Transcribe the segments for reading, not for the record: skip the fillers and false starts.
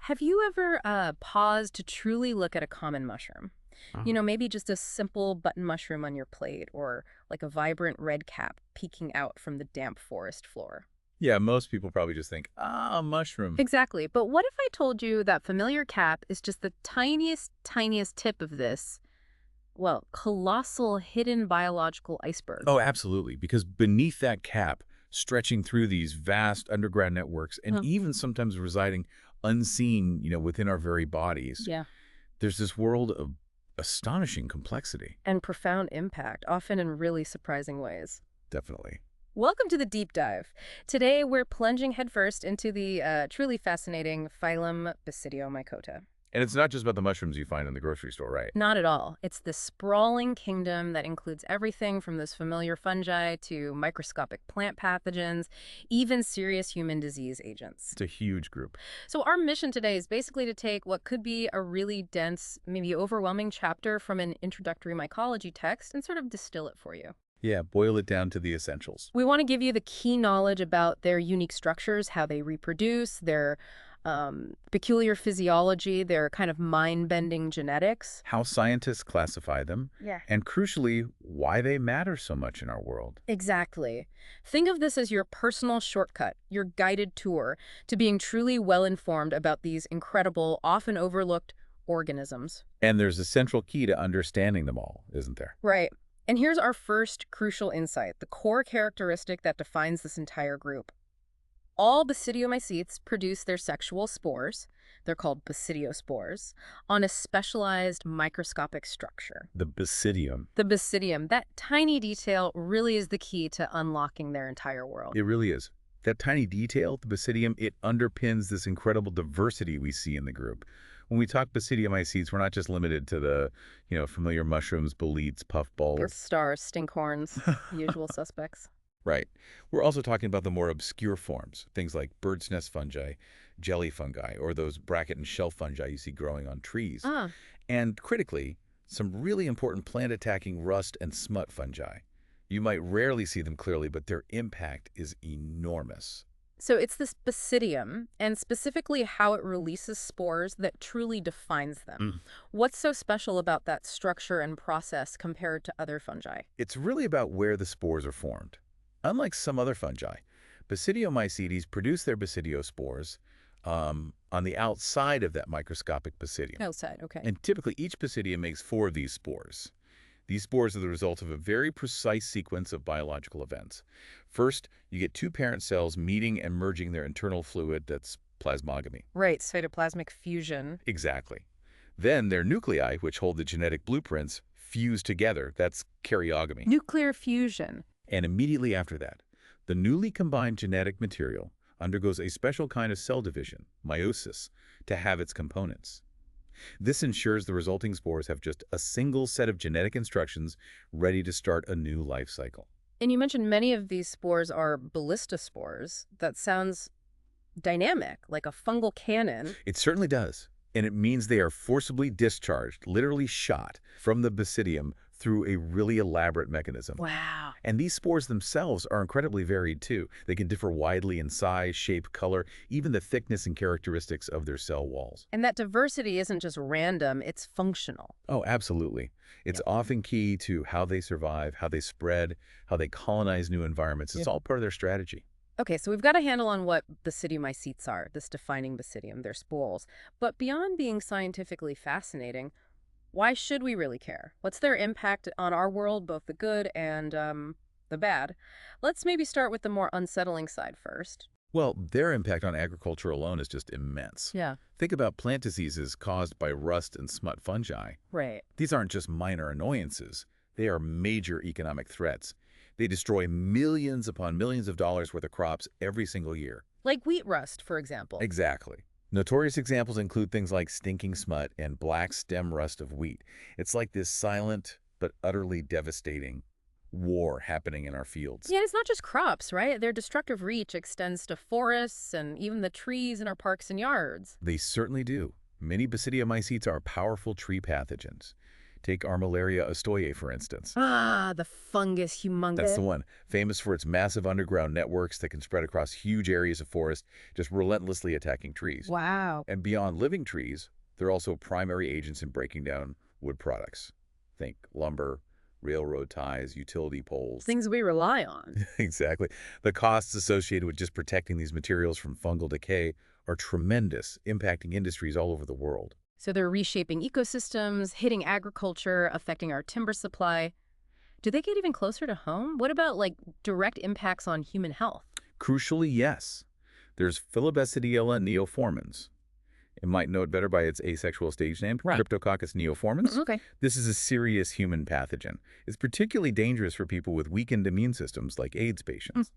Have you ever paused to truly look at a common mushroom? You Oh. know, maybe just a simple button mushroom on your plate or like a vibrant red cap peeking out from the damp forest floor. Yeah, most people probably just think, mushroom. Exactly. But what if I told you that familiar cap is just the tiniest tip of this, well, colossal hidden biological iceberg? Oh, absolutely. Because beneath that cap, stretching through these vast underground networks and Huh. even sometimes residing unseen, within our very bodies, Yeah. there's this world of astonishing complexity. And profound impact, often in really surprising ways. Definitely. Welcome to the deep dive. Today, we're plunging headfirst into the truly fascinating phylum Basidiomycota. And it's not just about the mushrooms you find in the grocery store, right? Not at all. It's this sprawling kingdom that includes everything from those familiar fungi to microscopic plant pathogens, even serious human disease agents. It's a huge group. So our mission today is basically to take what could be a really dense, maybe overwhelming chapter from an introductory mycology text and sort of distill it for you. Yeah, boil it down to the essentials. We want to give you the key knowledge about their unique structures, how they reproduce, their peculiar physiology, their kind of mind-bending genetics. How scientists classify them, Yeah. and crucially, why they matter so much in our world. Exactly. Think of this as your personal shortcut, your guided tour to being truly well-informed about these incredible, often overlooked organisms. And there's a central key to understanding them all, isn't there? Right. And here's our first crucial insight, the core characteristic that defines this entire group. All basidiomycetes produce their sexual spores, they're called basidiospores, on a specialized microscopic structure. The basidium. The basidium, that tiny detail really is the key to unlocking their entire world. It really is. That tiny detail, the basidium, it underpins this incredible diversity we see in the group. When we talk basidiomycetes, we're not just limited to the, familiar mushrooms, boletes, Earth puffballs. stars, stinkhorns, usual suspects. Right. We're also talking about the more obscure forms, things like bird's nest fungi, jelly fungi, or those bracket and shelf fungi you see growing on trees. Ah, And critically, some really important plant-attacking rust and smut fungi. You might rarely see them clearly, but their impact is enormous. so it's this basidium, and specifically how it releases spores that truly defines them. Mm. What's so special about that structure and process compared to other fungi? It's really about where the spores are formed. Unlike some other fungi, Basidiomycetes produce their basidiospores on the outside of that microscopic basidium. Outside, okay. And typically, each basidium makes 4 of these spores. These spores are the result of a very precise sequence of biological events. First, you get 2 parent cells meeting and merging their internal fluid, that's plasmogamy. Right, cytoplasmic fusion. Exactly. Then their nuclei, which hold the genetic blueprints, fuse together, that's karyogamy. Nuclear fusion. And immediately after that, the newly combined genetic material undergoes a special kind of cell division, meiosis, to have its components. This ensures the resulting spores have just a single set of genetic instructions ready to start a new life cycle. And you mentioned many of these spores are ballistospores. That sounds dynamic, like a fungal cannon. It certainly does. And it means they are forcibly discharged, literally shot, from the basidium through a really elaborate mechanism. Wow. And these spores themselves are incredibly varied too. They can differ widely in size, shape, color, even the thickness and characteristics of their cell walls. And that diversity isn't just random, it's functional. Oh, absolutely. It's often key to how they survive, how they spread, how they colonize new environments. It's all part of their strategy. Okay, so we've got a handle on what basidiomycetes are, this defining basidium, their spores. But beyond being scientifically fascinating, why should we really care? What's their impact on our world, both the good and the bad? Let's maybe start with the more unsettling side first. Well, their impact on agriculture alone is just immense. Yeah. Think about plant diseases caused by rust and smut fungi. Right. These aren't just minor annoyances. They are major economic threats. They destroy millions upon millions of dollars worth of crops every single year. Like wheat rust, for example. Exactly. Notorious examples include things like stinking smut and black stem rust of wheat. It's like this silent but utterly devastating war happening in our fields. Yeah, it's not just crops, right? Their destructive reach extends to forests and even the trees in our parks and yards. They certainly do. Many basidiomycetes are powerful tree pathogens. Take Armillaria ostoye, for instance. Ah, the fungus That's humongous. the one, famous for its massive underground networks that can spread across huge areas of forest, just relentlessly attacking trees. Wow. And beyond living trees, they're also primary agents in breaking down wood products. Think lumber, railroad ties, utility poles. Things we rely on. Exactly. The costs associated with just protecting these materials from fungal decay are tremendous, impacting industries all over the world. So they're reshaping ecosystems, hitting agriculture, affecting our timber supply. Do they get even closer to home? What about, like, direct impacts on human health? Crucially, yes. There's Phyllobacidiella neoformans. You might know it better by its asexual stage name, Right. Cryptococcus neoformans. Okay. This is a serious human pathogen. It's particularly dangerous for people with weakened immune systems like AIDS patients.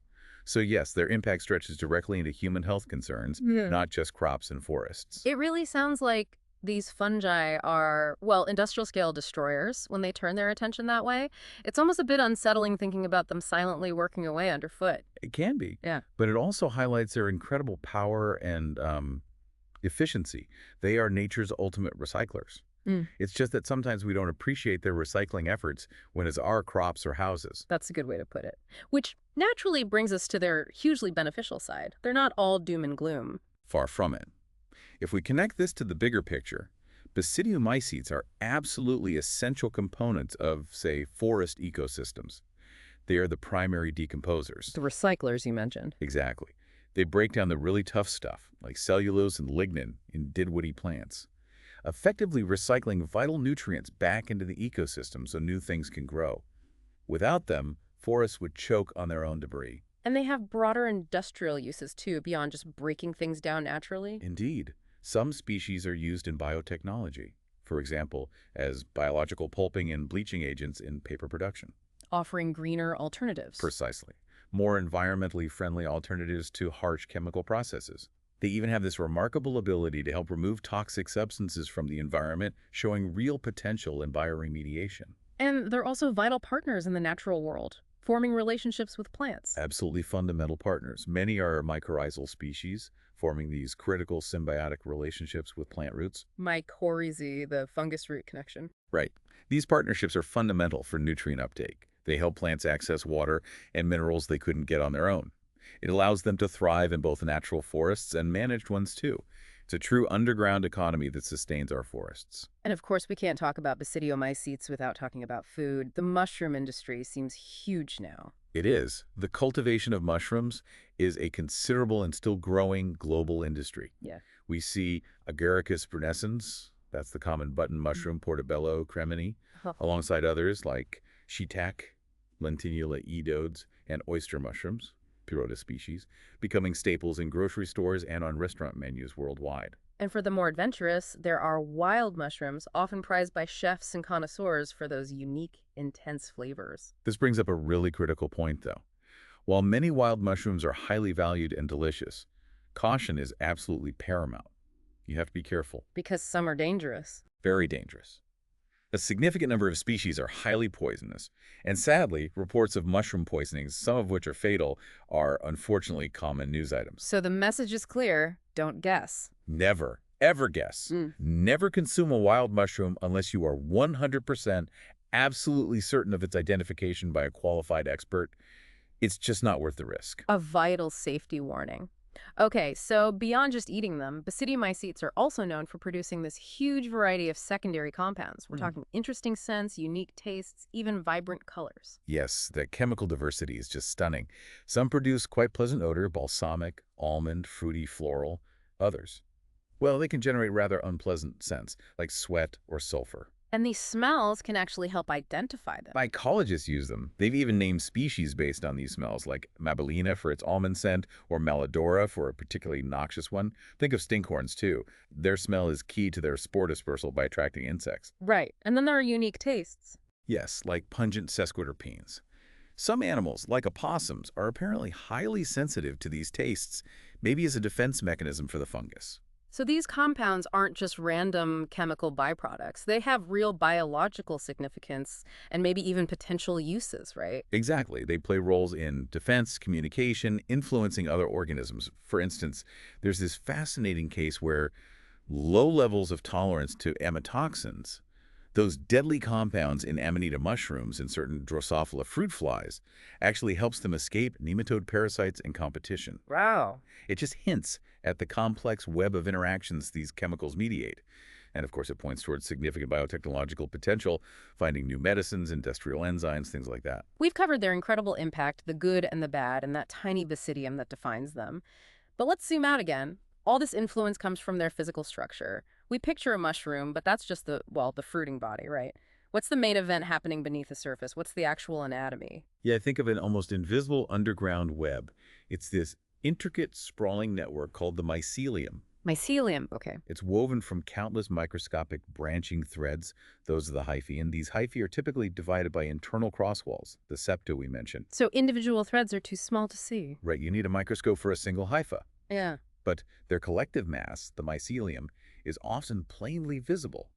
So yes, their impact stretches directly into human health concerns, Yeah. not just crops and forests. It really sounds like these fungi are, well, industrial scale destroyers when they turn their attention that way. It's almost a bit unsettling thinking about them silently working away underfoot. It can be, Yeah. but it also highlights their incredible power and efficiency. They are nature's ultimate recyclers. Mm. It's just that sometimes we don't appreciate their recycling efforts when it's our crops or houses. That's a good way to put it. Which naturally brings us to their hugely beneficial side. They're not all doom and gloom. Far from it. If we connect this to the bigger picture, Basidiomycetes are absolutely essential components of, say, forest ecosystems. They are the primary decomposers. The recyclers you mentioned. Exactly. They break down the really tough stuff, like cellulose and lignin in deadwoody plants, effectively recycling vital nutrients back into the ecosystem so new things can grow. Without them, forests would choke on their own debris. And they have broader industrial uses too, beyond just breaking things down naturally. Indeed, some species are used in biotechnology, for example, as biological pulping and bleaching agents in paper production. Offering greener alternatives. Precisely. More environmentally friendly alternatives to harsh chemical processes. They even have this remarkable ability to help remove toxic substances from the environment, showing real potential in bioremediation. And they're also vital partners in the natural world, forming relationships with plants. Absolutely fundamental partners. Many are mycorrhizal species, forming these critical symbiotic relationships with plant roots. Mycorrhizae, the fungus root connection. Right. These partnerships are fundamental for nutrient uptake. They help plants access water and minerals they couldn't get on their own. It allows them to thrive in both natural forests and managed ones too. It's a true underground economy that sustains our forests. And of course, we can't talk about Basidiomycetes without talking about food. The mushroom industry seems huge now. It is. The cultivation of mushrooms is a considerable and still growing global industry. Yeah. We see Agaricus brunescens, that's the common button mushroom, Portobello cremini, alongside others like shiitake, Lentinula edodes, and oyster mushrooms, Pirota species, becoming staples in grocery stores and on restaurant menus worldwide. And for the more adventurous, there are wild mushrooms, often prized by chefs and connoisseurs for those unique, intense flavors. This brings up a really critical point, though. While many wild mushrooms are highly valued and delicious, caution is absolutely paramount. You have to be careful. Because some are dangerous. Very dangerous. A significant number of species are highly poisonous, and sadly, reports of mushroom poisonings, some of which are fatal, are unfortunately common news items. So the message is clear: don't guess. Never, ever guess. Never consume a wild mushroom unless you are 100% absolutely certain of its identification by a qualified expert. It's just not worth the risk. A vital safety warning. Okay, so beyond just eating them, Basidiomycetes are also known for producing this huge variety of secondary compounds. We're talking interesting scents, unique tastes, even vibrant colors. Yes, the chemical diversity is just stunning. Some produce quite pleasant odor, balsamic, almond, fruity, floral. Others, well, they can generate rather unpleasant scents, like sweat or sulfur. And these smells can actually help identify them. Mycologists use them. They've even named species based on these smells, like Mabellina for its almond scent, or Malodora for a particularly noxious one. Think of stinkhorns, too. Their smell is key to their spore dispersal by attracting insects. Right, and then there are unique tastes. Yes, like pungent sesquiterpenes. Some animals, like opossums, are apparently highly sensitive to these tastes, maybe as a defense mechanism for the fungus. So these compounds aren't just random chemical byproducts. They have real biological significance and maybe even potential uses, right? Exactly. They play roles in defense, communication, influencing other organisms. For instance, there's this fascinating case where low levels of tolerance to amatoxins, Those deadly compounds in Amanita mushrooms and certain Drosophila fruit flies actually helps them escape nematode parasites and competition. Wow. It just hints at the complex web of interactions these chemicals mediate. And of course, it points towards significant biotechnological potential, finding new medicines, industrial enzymes, things like that. We've covered their incredible impact, the good and the bad, and that tiny basidium that defines them. But let's zoom out again. All this influence comes from their physical structure. We picture a mushroom, but that's just the fruiting body, right? What's the main event happening beneath the surface? What's the actual anatomy? Yeah, think of an almost invisible underground web. It's this intricate, sprawling network called the mycelium. Mycelium, okay. It's woven from countless microscopic branching threads. Those are the hyphae, and these hyphae are typically divided by internal crosswalls, the septa we mentioned. So individual threads are too small to see. Right, you need a microscope for a single hypha. Yeah. But their collective mass, the mycelium, is often plainly visible.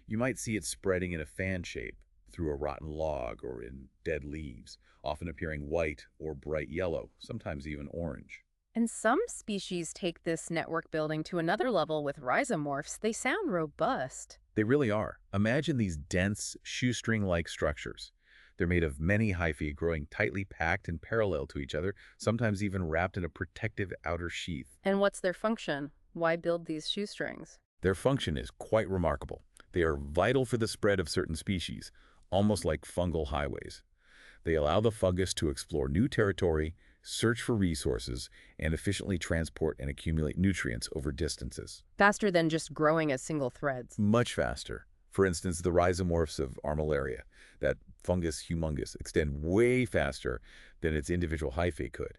You might see it spreading in a fan shape through a rotten log or in dead leaves, often appearing white or bright yellow, sometimes even orange. And some species take this network building to another level with rhizomorphs. They sound robust. They really are. Imagine these dense, shoestring-like structures. They're made of many hyphae growing tightly packed and parallel to each other, sometimes even wrapped in a protective outer sheath. And what's their function? Why build these shoestrings? Their function is quite remarkable. They are vital for the spread of certain species, almost like fungal highways. They allow the fungus to explore new territory, search for resources, and efficiently transport and accumulate nutrients over distances. Faster than just growing as single threads. Much faster. For instance, the rhizomorphs of Armillaria, that fungus humongous, extend way faster than its individual hyphae could.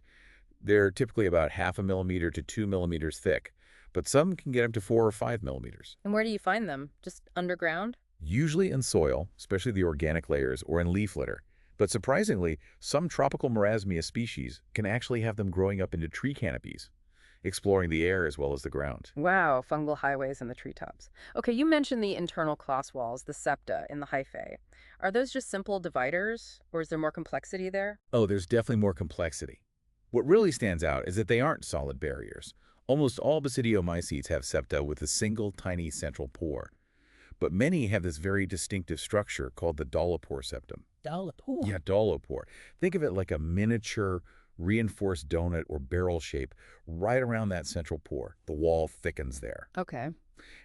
They're typically about 0.5 millimeter to 2 millimeters thick, but some can get up to 4 or 5 millimeters. And where do you find them? Just underground? Usually in soil, especially the organic layers, or in leaf litter. But surprisingly, some tropical marasmia species can actually have them growing up into tree canopies, exploring the air as well as the ground. Wow, fungal highways in the treetops. Okay, you mentioned the internal cross walls, the septa in the hyphae. Are those just simple dividers, or is there more complexity there? Oh, there's definitely more complexity. What really stands out is that they aren't solid barriers. Almost all Basidiomycetes have septa with a single tiny central pore. But many have this very distinctive structure called the dollopore septum. Dollopore? Yeah, dollopore. Think of it like a miniature reinforced donut or barrel shape right around that central pore. The wall thickens there. Okay.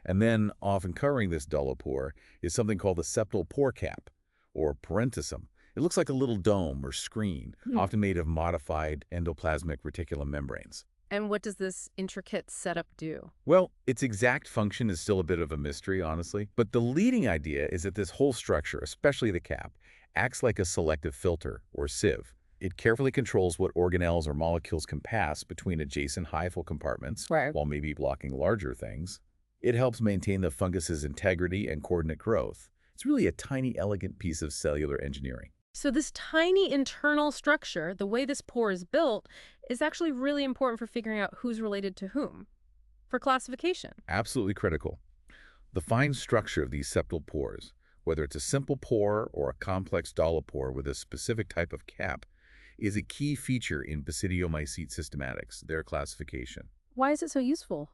And then, often covering this dollopore is something called the septal pore cap, or parenthesum. It looks like a little dome or screen, often made of modified endoplasmic reticulum membranes. And what does this intricate setup do? Well, its exact function is still a bit of a mystery, honestly. But the leading idea is that this whole structure, especially the cap, acts like a selective filter, or sieve. It carefully controls what organelles or molecules can pass between adjacent hyphal compartments, Right. while maybe blocking larger things. It helps maintain the fungus's integrity and coordinate growth. It's really a tiny, elegant piece of cellular engineering. So this tiny internal structure, the way this pore is built, is actually really important for figuring out who's related to whom, for classification. Absolutely critical. The fine structure of these septal pores, whether it's a simple pore or a complex dollopore with a specific type of cap, is a key feature in Basidiomycete systematics, their classification. Why is it so useful?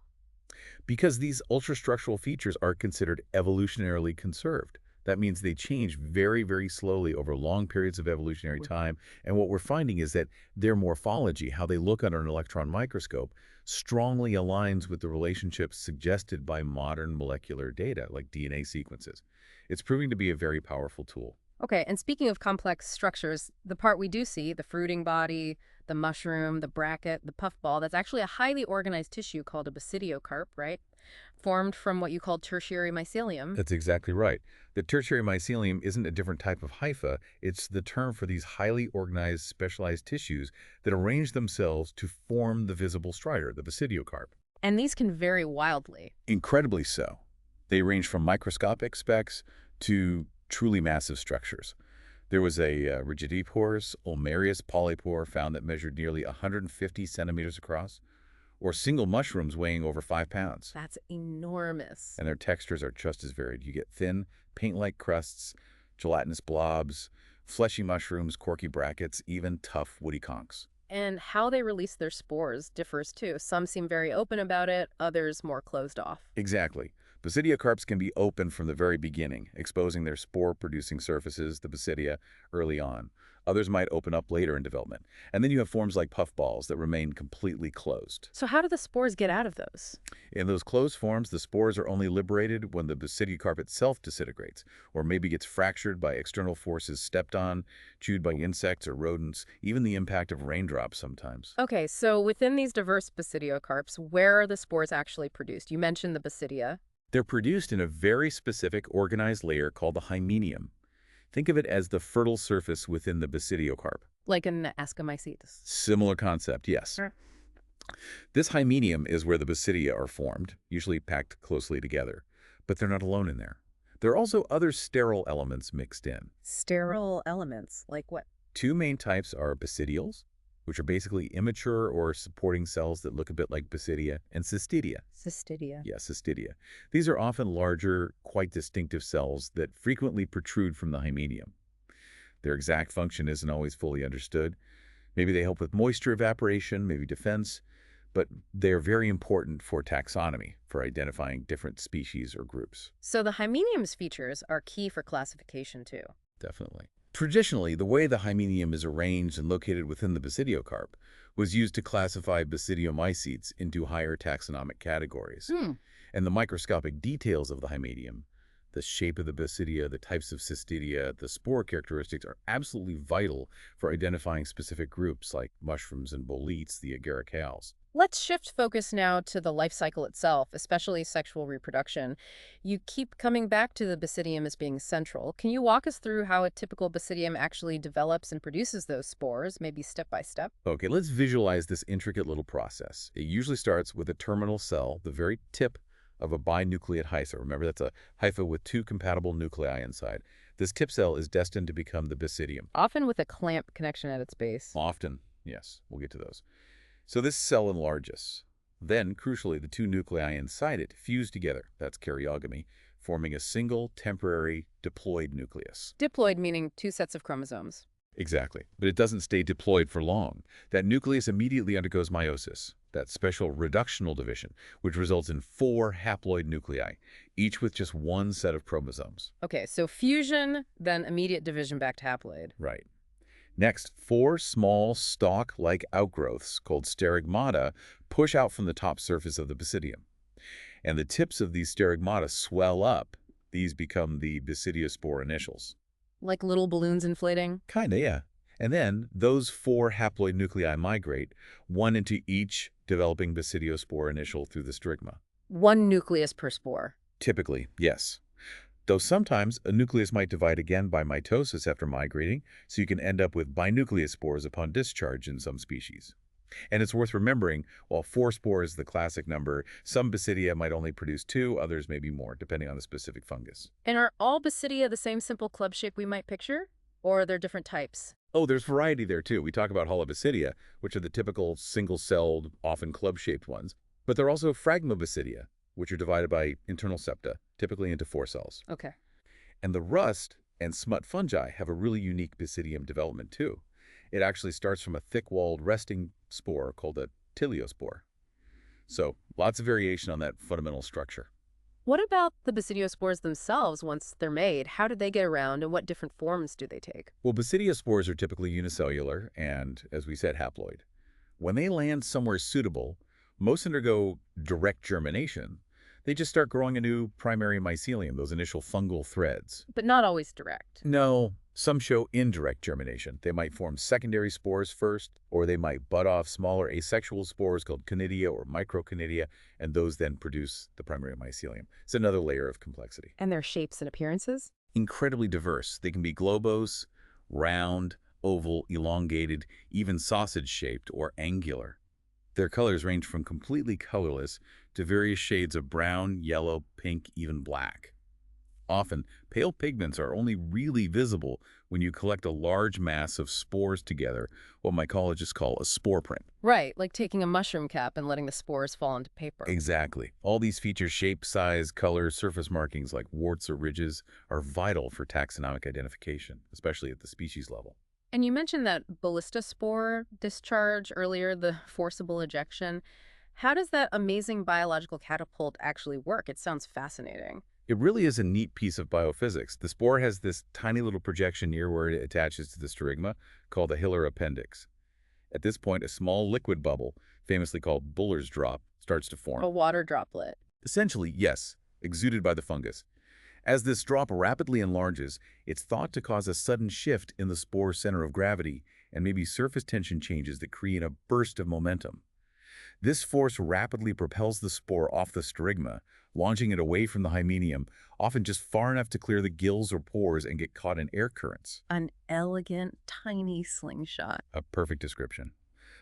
Because these ultrastructural features are considered evolutionarily conserved. That means they change very, very slowly over long periods of evolutionary time. And what we're finding is that their morphology, how they look under an electron microscope, strongly aligns with the relationships suggested by modern molecular data, like DNA sequences. It's proving to be a very powerful tool. Okay, and speaking of complex structures, the part we do see, the fruiting body, the mushroom, the bracket, the puffball, that's actually a highly organized tissue called a basidiocarp, right? Formed from what you call tertiary mycelium. That's exactly right. The tertiary mycelium isn't a different type of hypha. It's the term for these highly organized, specialized tissues that arrange themselves to form the visible striatum, the basidiocarp. And these can vary wildly. Incredibly so. They range from microscopic specks to truly massive structures. There was a Rigidiporous ulmarius polypore found that measured nearly 150 centimeters across, or single mushrooms weighing over 5 pounds. That's enormous. And their textures are just as varied. You get thin, paint-like crusts, gelatinous blobs, fleshy mushrooms, corky brackets, even tough woody conchs. And how they release their spores differs too. Some seem very open about it, others more closed off. Exactly. Basidiocarps can be open from the very beginning, exposing their spore-producing surfaces, the basidia, early on. Others might open up later in development. And then you have forms like puffballs that remain completely closed. So how do the spores get out of those? In those closed forms, the spores are only liberated when the basidiocarp itself disintegrates, or maybe gets fractured by external forces stepped on, chewed by insects or rodents, even the impact of raindrops sometimes. Okay, so within these diverse basidiocarps, where are the spores actually produced? You mentioned the basidia. They're produced in a very specific organized layer called the hymenium. Think of it as the fertile surface within the basidiocarp. Like an Ascomycetes. Similar concept, yes. Sure. This hymenium is where the basidia are formed, usually packed closely together. But they're not alone in there. There are also other sterile elements mixed in. Sterile elements, like what? Two main types are basidials, which are basically immature or supporting cells that look a bit like basidia, and cystidia. Cystidia. Yeah, cystidia. These are often larger, quite distinctive cells that frequently protrude from the hymenium. Their exact function isn't always fully understood. Maybe they help with moisture evaporation, maybe defense, but they're very important for taxonomy, for identifying different species or groups. So the hymenium's features are key for classification too. Definitely. Traditionally, the way the hymenium is arranged and located within the basidiocarp was used to classify Basidiomycetes into higher taxonomic categories. And the microscopic details of the hymenium, the shape of the basidia, the types of cystidia, the spore characteristics are absolutely vital for identifying specific groups like mushrooms and boletes, the agaricales. Let's shift focus now to the life cycle itself, especially sexual reproduction. You keep coming back to the basidium as being central. Can you walk us through how a typical basidium actually develops and produces those spores, maybe step by step? Okay, let's visualize this intricate little process. It usually starts with a terminal cell, the very tip of a binucleate hypha. Remember, that's a hypha with two compatible nuclei inside. This tip cell is destined to become the basidium. Often with a clamp connection at its base. Often, yes, we'll get to those. So this cell enlarges. Then, crucially, the two nuclei inside it fuse together, that's karyogamy, forming a single, temporary, diploid nucleus. Diploid meaning two sets of chromosomes. Exactly. But it doesn't stay diploid for long. That nucleus immediately undergoes meiosis, that special reductional division, which results in 4 haploid nuclei, each with just one set of chromosomes. Okay, so fusion, then immediate division back to haploid. Right. Next, 4 small stalk-like outgrowths called sterigmata push out from the top surface of the basidium. And the tips of these sterigmata swell up. These become the basidiospore initials. Like little balloons inflating? Kinda, yeah. And then those 4 haploid nuclei migrate, one into each developing basidiospore initial through the strigma. One nucleus per spore. Typically, yes. Though sometimes a nucleus might divide again by mitosis after migrating, so you can end up with binucleus spores upon discharge in some species. And it's worth remembering, while 4 spores is the classic number, some basidia might only produce 2, others may be more, depending on the specific fungus. And are all basidia the same simple club shape we might picture? Or are there different types? Oh, there's variety there too. We talk about holobasidia, which are the typical single-celled, often club-shaped ones. But there are also phragmobasidia, which are divided by internal septa, typically into 4 cells. Okay. And the rust and smut fungi have a really unique basidium development too. It actually starts from a thick-walled resting spore called a tiliospore. So lots of variation on that fundamental structure. What about the basidiospores themselves once they're made? How do they get around and what different forms do they take? Well, basidiospores are typically unicellular and, as we said, haploid. When they land somewhere suitable, most undergo direct germination. They just start growing a new primary mycelium, those initial fungal threads. But not always direct. No, some show indirect germination. They might form secondary spores first, or they might bud off smaller asexual spores called conidia or microconidia, and those then produce the primary mycelium. It's another layer of complexity. And their shapes and appearances? Incredibly diverse. They can be globose, round, oval, elongated, even sausage-shaped or angular. Their colors range from completely colorless to various shades of brown, yellow, pink, even black. Often, pale pigments are only really visible when you collect a large mass of spores together, what mycologists call a spore print. Right, like taking a mushroom cap and letting the spores fall into paper. Exactly. All these features, shape, size, color, surface markings like warts or ridges, are vital for taxonomic identification, especially at the species level. And you mentioned that ballistospore discharge earlier, the forcible ejection. How does that amazing biological catapult actually work? It sounds fascinating. It really is a neat piece of biophysics. The spore has this tiny little projection near where it attaches to the sterigma called the hilar appendix. At this point, a small liquid bubble, famously called Buller's drop, starts to form. A water droplet. Essentially, yes, exuded by the fungus. As this drop rapidly enlarges, it's thought to cause a sudden shift in the spore's center of gravity and maybe surface tension changes that create a burst of momentum. This force rapidly propels the spore off the sterigma, launching it away from the hymenium, often just far enough to clear the gills or pores and get caught in air currents. An elegant, tiny slingshot. A perfect description.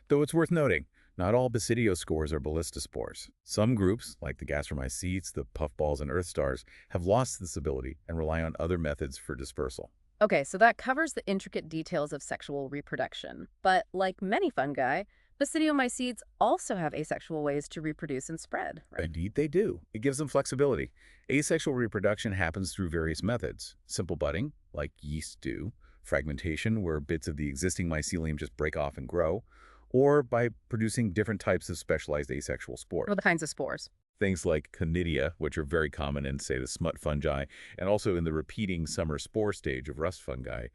Though it's worth noting, not all basidiospores are ballistospores. Some groups, like the gastromycetes, the puffballs, and earth stars, have lost this ability and rely on other methods for dispersal. Okay, so that covers the intricate details of sexual reproduction. But like many fungi, basidiomycetes also have asexual ways to reproduce and spread, right? Indeed, they do. It gives them flexibility. Asexual reproduction happens through various methods. Simple budding, like yeasts do, fragmentation, where bits of the existing mycelium just break off and grow, or by producing different types of specialized asexual spores. What are the kinds of spores? Things like conidia, which are very common in, say, the smut fungi, and also in the repeating summer spore stage of rust fungi.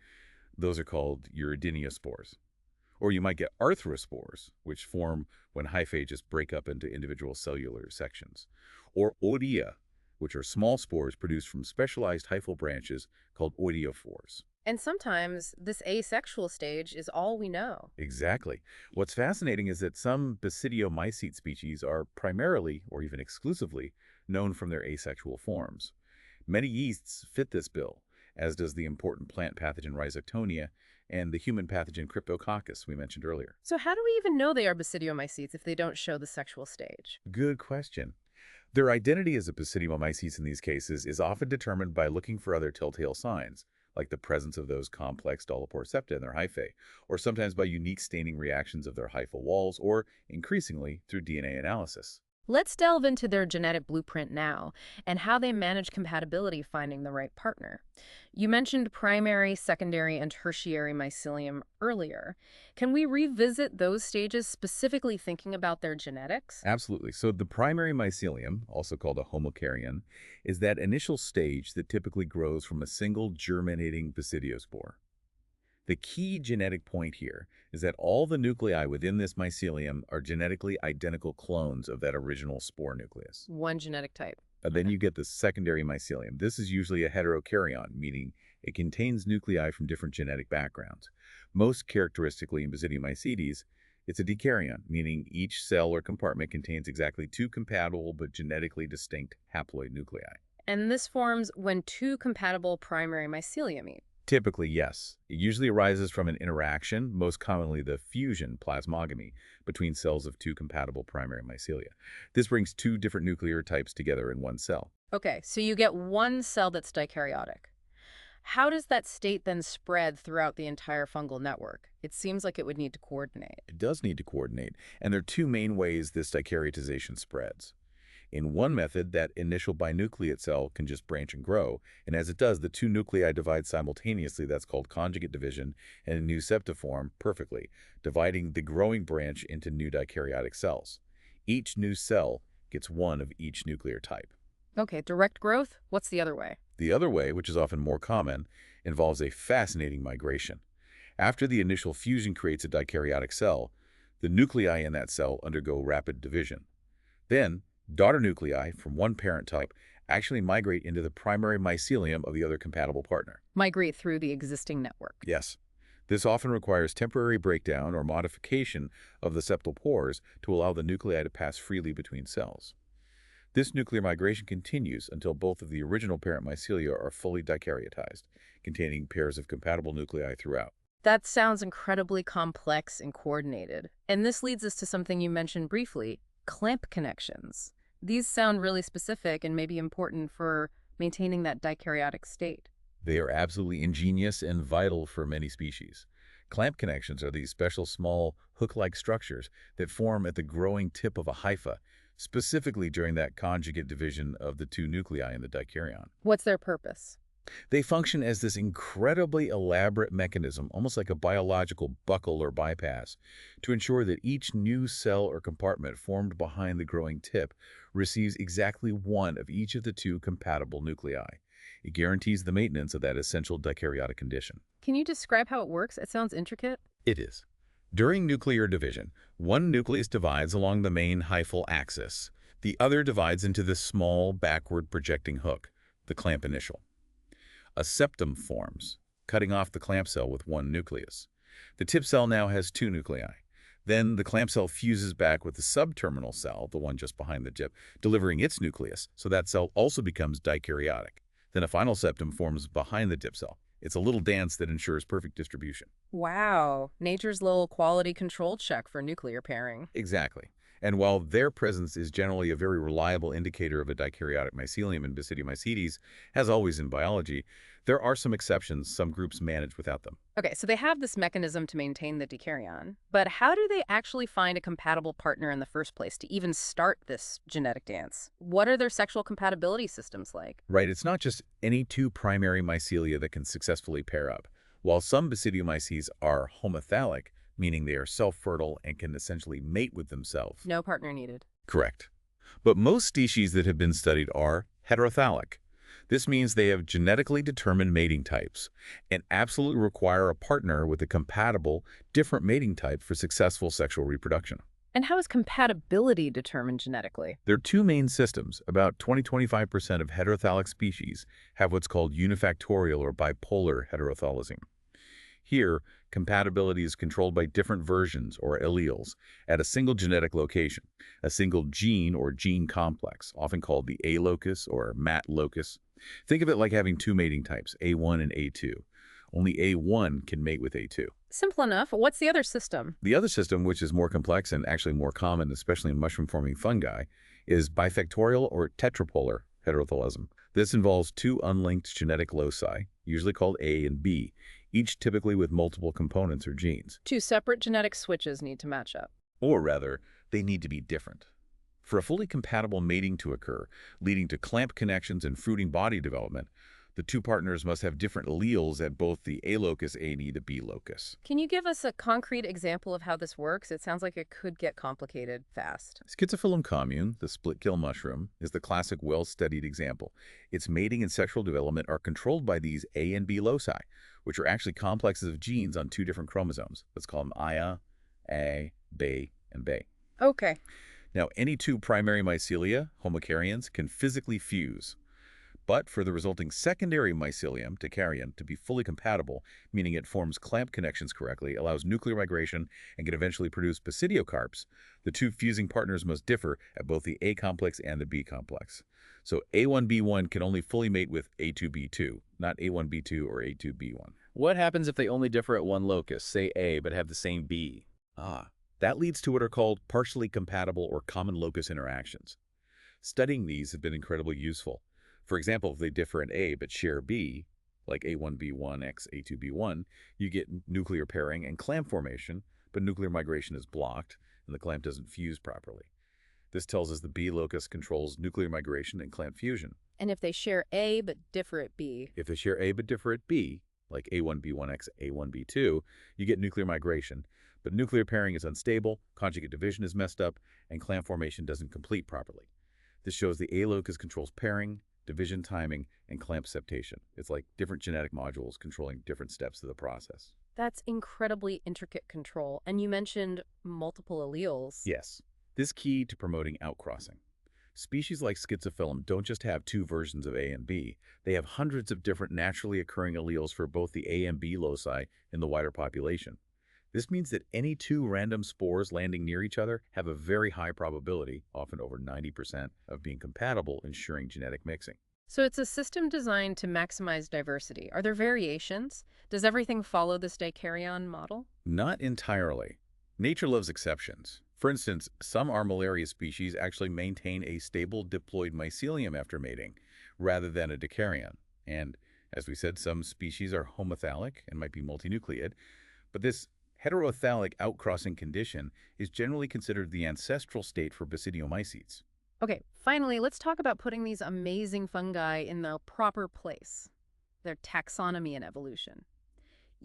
Those are called uridiniospores. Or you might get arthrospores, which form when hyphae just break up into individual cellular sections. Or oidia, which are small spores produced from specialized hyphal branches called oidiophores. And sometimes this asexual stage is all we know. Exactly. What's fascinating is that some basidiomycete species are primarily, or even exclusively, known from their asexual forms. Many yeasts fit this bill, as does the important plant pathogen Rhizoctonia and the human pathogen Cryptococcus we mentioned earlier. So how do we even know they are basidiomycetes if they don't show the sexual stage? Good question. Their identity as a basidiomycetes in these cases is often determined by looking for other telltale signs, like the presence of those complex dollopore septa in their hyphae, or sometimes by unique staining reactions of their hyphal walls, or, increasingly, through DNA analysis. Let's delve into their genetic blueprint now and how they manage compatibility finding the right partner. You mentioned primary, secondary, and tertiary mycelium earlier. Can we revisit those stages specifically thinking about their genetics? Absolutely. So the primary mycelium, also called a homokaryon, is that initial stage that typically grows from a single germinating basidiospore. The key genetic point here is that all the nuclei within this mycelium are genetically identical clones of that original spore nucleus. One genetic type. Then you get the secondary mycelium. This is usually a heterokaryon, meaning it contains nuclei from different genetic backgrounds. Most characteristically in Basidiomycetes, it's a dikaryon, meaning each cell or compartment contains exactly two compatible but genetically distinct haploid nuclei. And this forms when two compatible primary mycelia meet. Typically, yes. It usually arises from an interaction, most commonly the fusion plasmogamy, between cells of two compatible primary mycelia. This brings two different nuclear types together in one cell. Okay, so you get one cell that's dikaryotic. How does that state then spread throughout the entire fungal network? It seems like it would need to coordinate. It does need to coordinate, and there are two main ways this dikaryoticization spreads. In one method, that initial binucleate cell can just branch and grow, and as it does, the two nuclei divide simultaneously. That's called conjugate division, and new septa form perfectly, dividing the growing branch into new dikaryotic cells. Each new cell gets one of each nuclear type. Okay, direct growth? What's the other way? The other way, which is often more common, involves a fascinating migration. After the initial fusion creates a dikaryotic cell, the nuclei in that cell undergo rapid division. Then, daughter nuclei from one parent type actually migrate into the primary mycelium of the other compatible partner. Migrate through the existing network. Yes. This often requires temporary breakdown or modification of the septal pores to allow the nuclei to pass freely between cells. This nuclear migration continues until both of the original parent mycelia are fully dicaryotized, containing pairs of compatible nuclei throughout. That sounds incredibly complex and coordinated. And this leads us to something you mentioned briefly, clamp connections. These sound really specific and maybe important for maintaining that dikaryotic state. They are absolutely ingenious and vital for many species. Clamp connections are these special small hook-like structures that form at the growing tip of a hypha, specifically during that conjugate division of the two nuclei in the dikaryon. What's their purpose? They function as this incredibly elaborate mechanism, almost like a biological buckle or bypass, to ensure that each new cell or compartment formed behind the growing tip receives exactly one of each of the two compatible nuclei. It guarantees the maintenance of that essential dikaryotic condition. Can you describe how it works? It sounds intricate. It is. During nuclear division, one nucleus divides along the main hyphal axis. The other divides into the small, backward projecting hook, the clamp initial. A septum forms, cutting off the clamp cell with one nucleus. The tip cell now has two nuclei. Then the clamp cell fuses back with the subterminal cell, the one just behind the tip, delivering its nucleus, so that cell also becomes dikaryotic. Then a final septum forms behind the tip cell. It's a little dance that ensures perfect distribution. Wow, nature's little quality control check for nuclear pairing. Exactly. And while their presence is generally a very reliable indicator of a dikaryotic mycelium in Basidiomycetes, as always in biology, there are some exceptions some groups manage without them. Okay, so they have this mechanism to maintain the dekaryon, but how do they actually find a compatible partner in the first place to even start this genetic dance? What are their sexual compatibility systems like? Right, it's not just any two primary mycelia that can successfully pair up. While some Basidiomyces are homothalic, meaning they are self-fertile and can essentially mate with themselves. No partner needed. Correct. But most species that have been studied are heterothalic. This means they have genetically determined mating types and absolutely require a partner with a compatible, different mating type for successful sexual reproduction. And how is compatibility determined genetically? There are two main systems. About 20–25% of heterothalic species have what's called unifactorial or bipolar heterothalism. Here, compatibility is controlled by different versions or alleles at a single genetic location, a single gene or gene complex, often called the A locus or MAT locus. Think of it like having two mating types, A1 and A2. Only A1 can mate with A2. Simple enough. What's the other system? The other system, which is more complex and actually more common, especially in mushroom-forming fungi, is bifactorial or tetrapolar heterothalism. This involves two unlinked genetic loci, usually called A and B, each typically with multiple components or genes. Two separate genetic switches need to match up. Or rather, they need to be different. For a fully compatible mating to occur, leading to clamp connections and fruiting body development, the two partners must have different alleles at both the A locus and the B locus. Can you give us a concrete example of how this works? It sounds like it could get complicated fast. Schizophilum commune, the split-gill mushroom, is the classic well-studied example. Its mating and sexual development are controlled by these A and B loci, which are actually complexes of genes on two different chromosomes. Let's call them Ia, A, B, and B. Okay. Now, any two primary mycelia, homokaryons, can physically fuse. But for the resulting secondary mycelium, dikaryon, to be fully compatible, meaning it forms clamp connections correctly, allows nuclear migration, and can eventually produce basidiocarps, the two fusing partners must differ at both the A complex and the B complex. So A1B1 can only fully mate with A2B2, not A1B2 or A2B1. What happens if they only differ at one locus, say A, but have the same B? That leads to what are called partially compatible or common locus interactions. Studying these has been incredibly useful. For example, if they differ in A but share B, like A1B1 x A2B1, you get nuclear pairing and clamp formation, but nuclear migration is blocked and the clamp doesn't fuse properly. This tells us the B locus controls nuclear migration and clamp fusion. And if they share A but differ at B? If they share A but differ at B, like A1B1 x A1B2, you get nuclear migration, but nuclear pairing is unstable, conjugate division is messed up, and clamp formation doesn't complete properly. This shows the A locus controls pairing, division timing, and clamp septation. It's like different genetic modules controlling different steps of the process. That's incredibly intricate control. And you mentioned multiple alleles. Yes, this is key to promoting outcrossing. Species like Schizophilum don't just have two versions of A and B. They have hundreds of different naturally occurring alleles for both the A and B loci in the wider population. This means that any two random spores landing near each other have a very high probability, often over 90%, of being compatible, ensuring genetic mixing. So it's a system designed to maximize diversity. Are there variations? Does everything follow this dikaryon model? Not entirely. Nature loves exceptions. For instance, some Armillaria species actually maintain a stable diploid mycelium after mating, rather than a dikaryon. And, as we said, some species are homothalic and might be multinucleate, but this heterothalic outcrossing condition is generally considered the ancestral state for Basidiomycetes. Okay, finally, let's talk about putting these amazing fungi in the proper place. their taxonomy and evolution.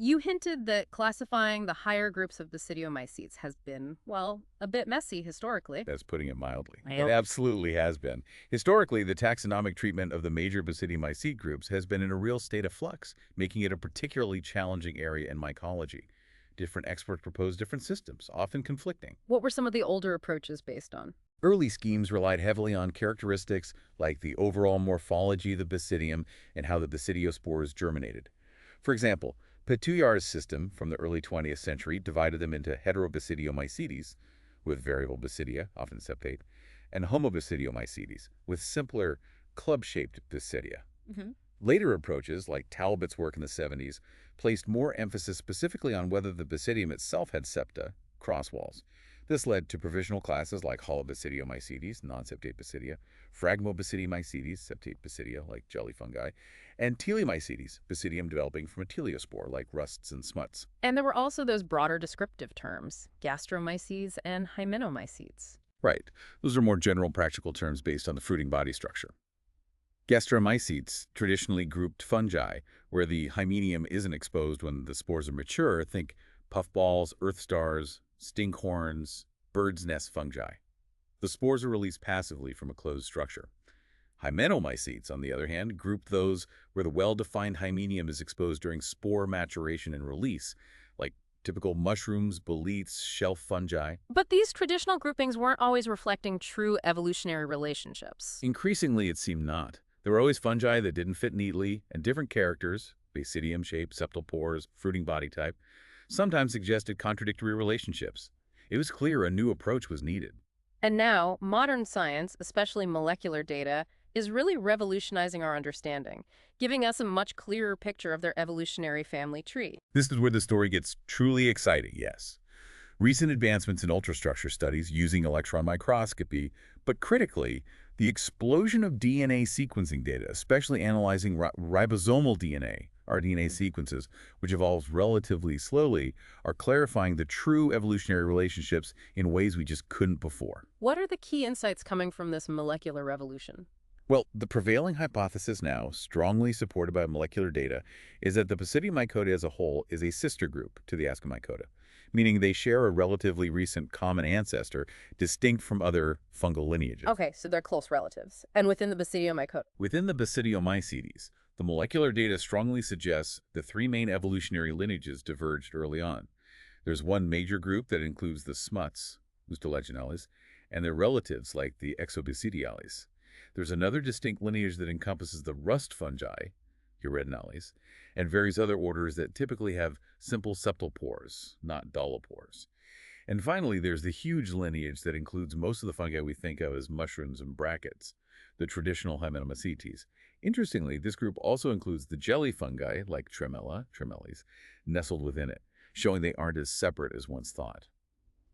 You hinted that classifying the higher groups of Basidiomycetes has been, well, a bit messy historically. That's putting it mildly. Yep. It absolutely has been. Historically, the taxonomic treatment of the major Basidiomycete groups has been in a real state of flux, making it a particularly challenging area in mycology. Different experts propose different systems, often conflicting. What were some of the older approaches based on? Early schemes relied heavily on characteristics like the overall morphology of the basidium and how the basidiospores germinated. For example, Petuyar's system from the early 20th century divided them into heterobasidiomycetes, with variable basidia, often septate, and homobasidiomycetes, with simpler club-shaped basidia. Mm-hmm. Later approaches, like Talbot's work in the 70s, placed more emphasis specifically on whether the basidium itself had septa, crosswalls. This led to provisional classes like Holobasidiomycetes, non-septate basidia, Phragmobasidiomycetes, septate basidia, like jelly fungi, and Teleomycetes, basidium developing from a teleospore, like rusts and smuts. And there were also those broader descriptive terms, gastromyces and hymenomycetes. Right. Those are more general practical terms based on the fruiting body structure. Gastromycetes traditionally grouped fungi, where the hymenium isn't exposed when the spores are mature. Think puffballs, earth stars, stinkhorns, bird's nest fungi. The spores are released passively from a closed structure. Hymenomycetes, on the other hand, grouped those where the well-defined hymenium is exposed during spore maturation and release, like typical mushrooms, boletes, shelf fungi. But these traditional groupings weren't always reflecting true evolutionary relationships. Increasingly, it seemed not. There were always fungi that didn't fit neatly, and different characters, basidium shape, septal pores, fruiting body type, sometimes suggested contradictory relationships. It was clear a new approach was needed. And now, modern science, especially molecular data, is really revolutionizing our understanding, giving us a much clearer picture of their evolutionary family tree. This is where the story gets truly exciting, yes. Recent advancements in ultrastructure studies using electron microscopy, but critically, the explosion of DNA sequencing data, especially analyzing ribosomal DNA, rDNA sequences, which evolves relatively slowly, are clarifying the true evolutionary relationships in ways we just couldn't before. What are the key insights coming from this molecular revolution? Well, the prevailing hypothesis now, strongly supported by molecular data, is that the Basidiomycota as a whole is a sister group to the Ascomycota, meaning they share a relatively recent common ancestor distinct from other fungal lineages. Okay, so they're close relatives. And within the Basidiomycota? Within the Basidiomycetes, the molecular data strongly suggests the three main evolutionary lineages diverged early on. There's one major group that includes the smuts, Laboulbeniales, and their relatives like the Exobasidiales. There's another distinct lineage that encompasses the rust fungi, Reproduction, and various other orders that typically have simple septal pores, not dolichopores. And finally, there's the huge lineage that includes most of the fungi we think of as mushrooms and brackets, the traditional Hymenomycetes. Interestingly, this group also includes the jelly fungi, like Tremeles, nestled within it, showing they aren't as separate as once thought.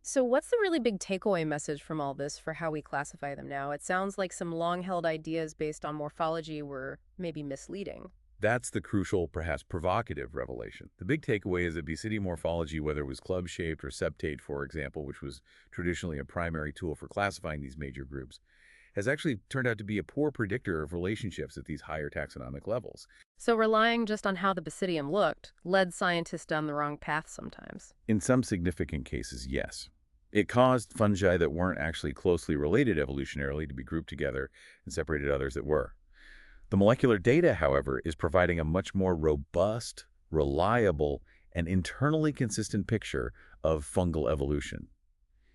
So what's the really big takeaway message from all this for how we classify them now? It sounds like some long-held ideas based on morphology were maybe misleading. That's the crucial, perhaps provocative revelation. The big takeaway is that basidiomorphology, morphology, whether it was club-shaped or septate, for example, which was traditionally a primary tool for classifying these major groups, has actually turned out to be a poor predictor of relationships at these higher taxonomic levels. So relying just on how the basidium looked led scientists down the wrong path sometimes. In some significant cases, yes. It caused fungi that weren't actually closely related evolutionarily to be grouped together and separated others that were. The molecular data, however, is providing a much more robust, reliable, and internally consistent picture of fungal evolution.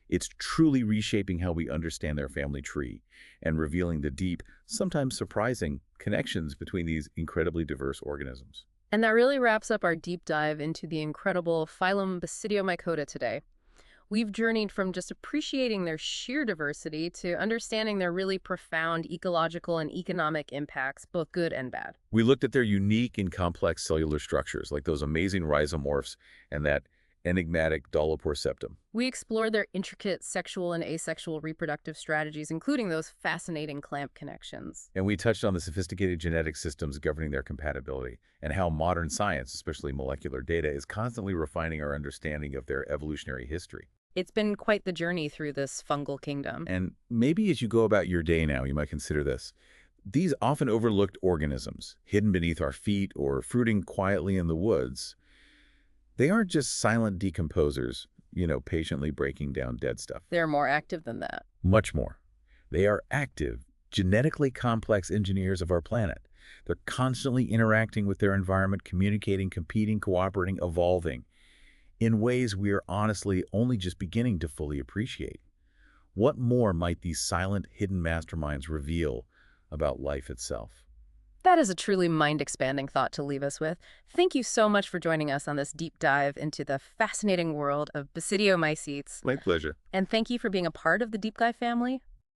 It's truly reshaping how we understand their family tree and revealing the deep, sometimes surprising, connections between these incredibly diverse organisms. And that really wraps up our deep dive into the incredible phylum Basidiomycota today. We've journeyed from just appreciating their sheer diversity to understanding their really profound ecological and economic impacts, both good and bad. We looked at their unique and complex cellular structures, like those amazing rhizomorphs and that enigmatic dolichopore septum. We explored their intricate sexual and asexual reproductive strategies, including those fascinating clamp connections. And we touched on the sophisticated genetic systems governing their compatibility and how modern science, especially molecular data, is constantly refining our understanding of their evolutionary history. It's been quite the journey through this fungal kingdom. And maybe as you go about your day now, you might consider this. These often overlooked organisms, hidden beneath our feet or fruiting quietly in the woods, they aren't just silent decomposers, patiently breaking down dead stuff. They're more active than that. Much more. They are active, genetically complex engineers of our planet. They're constantly interacting with their environment, communicating, competing, cooperating, evolving in ways we are honestly only just beginning to fully appreciate. What more might these silent, hidden masterminds reveal about life itself? That is a truly mind-expanding thought to leave us with. Thank you so much for joining us on this deep dive into the fascinating world of Basidiomycetes. My pleasure. And thank you for being a part of the Deep Dive family.